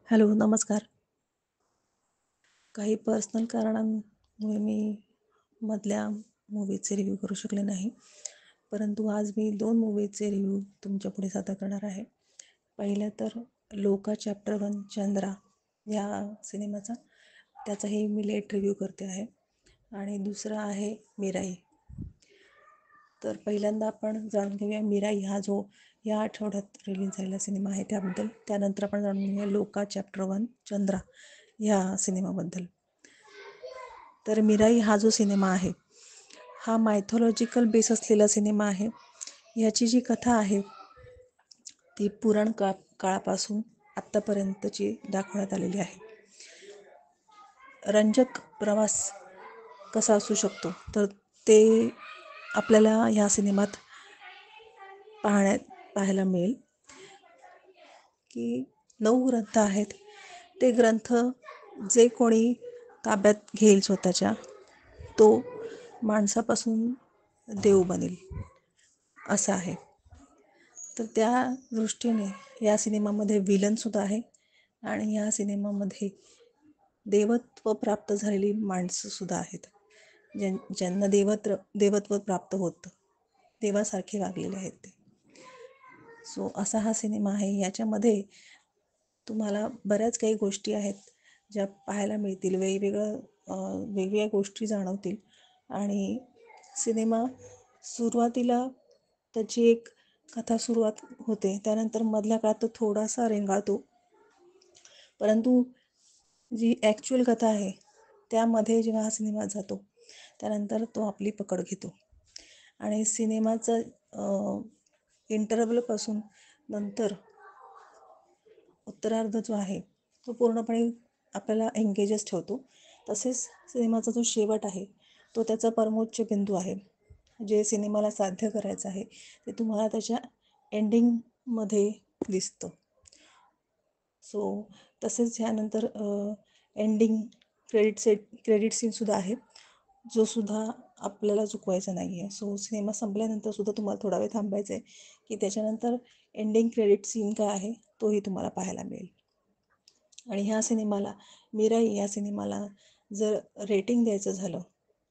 Hello, नमस्कार. काही personal कारणांमुळे मी मधल्या मूव्हीचे रिव्ह्यू करू शकले नाही. परंतु आज मी 2 मूव्हीचे रिव्ह्यू तुमच्यापुढे सादर करणार आहे. पहिलं तर लोका चॅप्टर 1 चंद्रा या सिनेमाचा, त्याचाही मी लेट रिव्ह्यू करते आहे. आणि दुसरा आहे मिराई. तर पहिल्यांदा आपण जाणून घेऊया मिराई हा जो या आठवड्यात रिलीज झालेला सिनेमा आहे त्याबद्दल. त्यानंतर आपण जाणून घेऊया लोका चॅप्टर 1 चंद्रा ह्या सिनेमाबद्दल. तर मिराई हा जो सिनेमा आहे हा मायथॉलॉजिकल बेस असलेला सिनेमा आहे. याची जी कथा आहे ती पुराण काळापासून आत्तापर्यंतची दाखवण्यात आलेली आहे. रंजक प्रवास कसा असू शकतो तर ते आपल्याला ह्या सिनेमात पाहायला मिळेल. की 9 ग्रंथ आहेत. ते ग्रंथ जे कोणी ताब्यात घेईल स्वतःच्या, तो माणसापासून देव बनेल असं आहे. तर त्या दृष्टीने या सिनेमामध्ये विलनसुद्धा आहे आणि या सिनेमामध्ये देवत्व प्राप्त झालेली माणसंसुद्धा आहेत. ज्यांना देवत्व प्राप्त होतं, देवासारखे वागलेले आहेत ते. सो असा हा सिनेमा आहे. याच्यामध्ये तुम्हाला बऱ्याच काही गोष्टी आहेत ज्या पाहायला मिळतील. वेगवेगळ्या गोष्टी जाणवतील. आणि सिनेमा सुरुवातीला त्याची एक कथा सुरुवात होते, त्यानंतर मधल्या काळात तो थोडासा रेंगाळतो, परंतु जी ॲक्च्युअल कथा आहे त्यामध्ये जेव्हा हा सिनेमा जातो त्यानंतर तो आपली पकड घेतो. आणि सिनेमाचा इंटरव्हलपासून नंतर उत्तरार्ध जो आहे तो पूर्णपणे आपल्याला एंगेजच ठेवतो. तसेच सिनेमाचा जो शेवट आहे तो त्याचा परमोच्च बिंदू आहे. जे सिनेमाला साध्य करायचं आहे ते तुम्हाला त्याच्या एंडिंगमध्ये दिसतं. सो तसेच ह्यानंतर एंडिंग क्रेडिट सीनसुद्धा आहे, जो सुद्धा आपल्याला चुकवायचा नाही आहे. सो सिनेमा संपल्यानंतर सुद्धा तुम्हाला थोडा वेळ थांबायचं आहे की त्याच्यानंतर एंडिंग क्रेडिट सीन काय आहे तोही तुम्हाला पाहायला मिळेल. आणि ह्या सिनेमाला, मिराई या सिनेमाला जर रेटिंग द्यायचं झालं,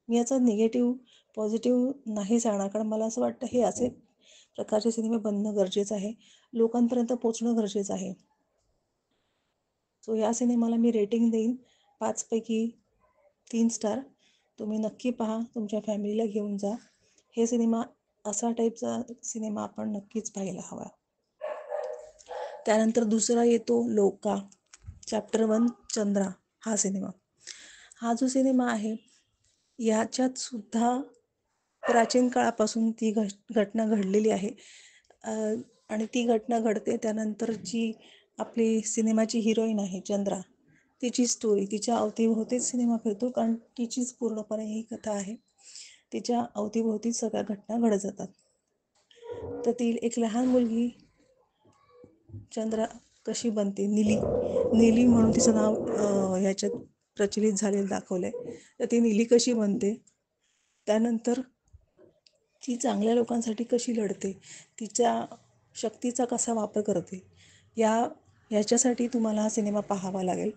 मी याचा निगेटिव्ह पॉझिटिव्ह नाही सांगणार, कारण मला असं वाटतं हे असे प्रकारचे सिनेमे बनणं गरजेचं आहे, लोकांपर्यंत पोचणं गरजेचं आहे. सो या सिनेमाला मी रेटिंग देईन 5 पैकी 3 स्टार. तुम्ही नक्की पहा, तुमच्या फॅमिलीला घेऊन जा. हे सिनेमा असा टाईपचा सिनेमा आपण नक्कीच पाहायला हवा. त्यानंतर दुसरा येतो लोका चॅप्टर 1 चंद्रा हा सिनेमा. हा जो सिनेमा आहे याच्यात सुद्धा प्राचीन काळापासून ती घटना घडलेली आहे. आणि ती घटना घडते त्यानंतर जी आपली सिनेमाची हिरोईन आहे चंद्रा, तिची स्टोरी, तिच्या अवतीभोवतीच सिनेमा फिरतो, कारण तिचीच पूर्णपणे ही कथा आहे. तिच्या अवतीभोवतीच सगळ्या घटना घडत जातात. तर ती एक लहान मुलगी चंद्रा कशी बनते, नीली म्हणून तिचं नाव ह्याच्यात प्रचलित झालेलं दाखवलं आहे. तर ती नीली कशी बनते, त्यानंतर ती चांगल्या लोकांसाठी कशी लढते, तिच्या शक्तीचा कसा वापर करते, ह्याच्यासाठी तुम्हाला हा सिनेमा पाहावा लागेल.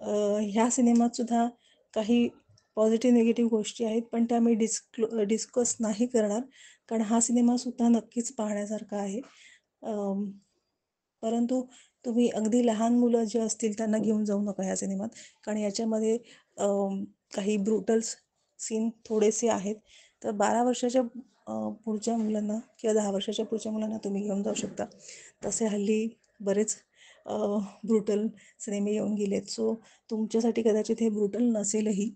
ह्या सिनेमातसुद्धा काही पॉझिटिव्ह निगेटिव्ह गोष्टी आहेत, पण त्या मी डिस्कस नाही करणार, कारण हा सिनेमासुद्धा नक्कीच पाहण्यासारखा आहे. परंतु तुम्ही अगदी लहान मुलं जे असतील त्यांना घेऊन जाऊ नका ह्या सिनेमात, कारण याच्यामध्ये काही ब्रुटल्स सीन थोडेसे आहेत. तर 12 वर्षाच्या पुढच्या मुलांना किंवा 10 वर्षाच्या पुढच्या मुलांना तुम्ही घेऊन जाऊ शकता. तसे हल्ली बरेच ब्रुटल सिनेमे येऊन गेलेत. सो तुमच्यासाठी कदाचित हे ब्रुटल नसेलही.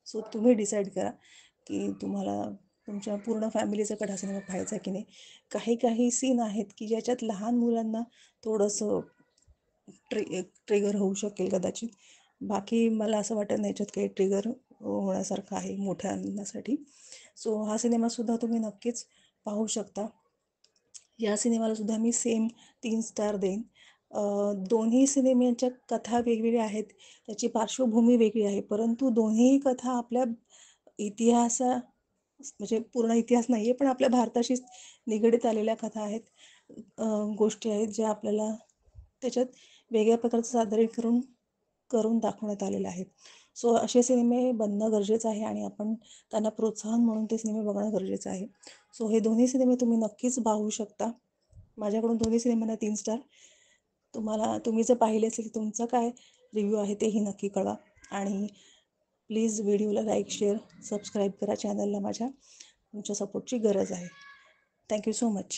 सो तुम्ही डिसाईड करा की तुम्हाला तुमच्या पूर्ण फॅमिलीचा हा सिनेमा पाहायचा की नाही. काही सीन आहेत की ज्याच्यात लहान मुलांना थोडंसं ट्रिगर होऊ शकेल कदाचित. बाकी मला असं वाटत नाही याच्यात काही ट्रिगर होण्यासारखं आहे मोठ्यांसाठी. सो हा सिनेमासुद्धा तुम्ही नक्कीच पाहू शकता. या सिनेमालासुद्धा मी सेम 3 स्टार देईन. दोन्ही सिनेमांच्या कथा वेगवेगळ्या आहेत, त्याची पार्श्वभूमी वेगळी आहे, परंतु दोन्ही कथा आपल्या म्हणजे पूर्ण इतिहास नाही आहे, पण आपल्या भारताशी निगडीत आलेल्या कथा आहेत, गोष्टी आहेत ज्या आपल्याला त्याच्यात वेगळ्या प्रकारचं सादरीकरण करून दाखवण्यात आलेलं आहे. सो असे सिनेमे बनणं गरजेचं आहे आणि आपण त्यांना प्रोत्साहन म्हणून ते सिनेमे बघणं गरजेचं आहे. सो हे दोन्ही सिनेमे तुम्ही नक्कीच पाहू शकता. माझ्याकडून दोन्ही सिनेमांना 3 स्टार. तुम्ही जर पाहिले असेल तुमचा काय रिव्ह्यू आहे तेही नक्की कळवा आणि प्लीज व्हिडिओला लाईक, शेअर, सबस्क्राईब करा चॅनलला माझ्या. तुमच्या सपोर्टची गरज आहे. Thank you so much.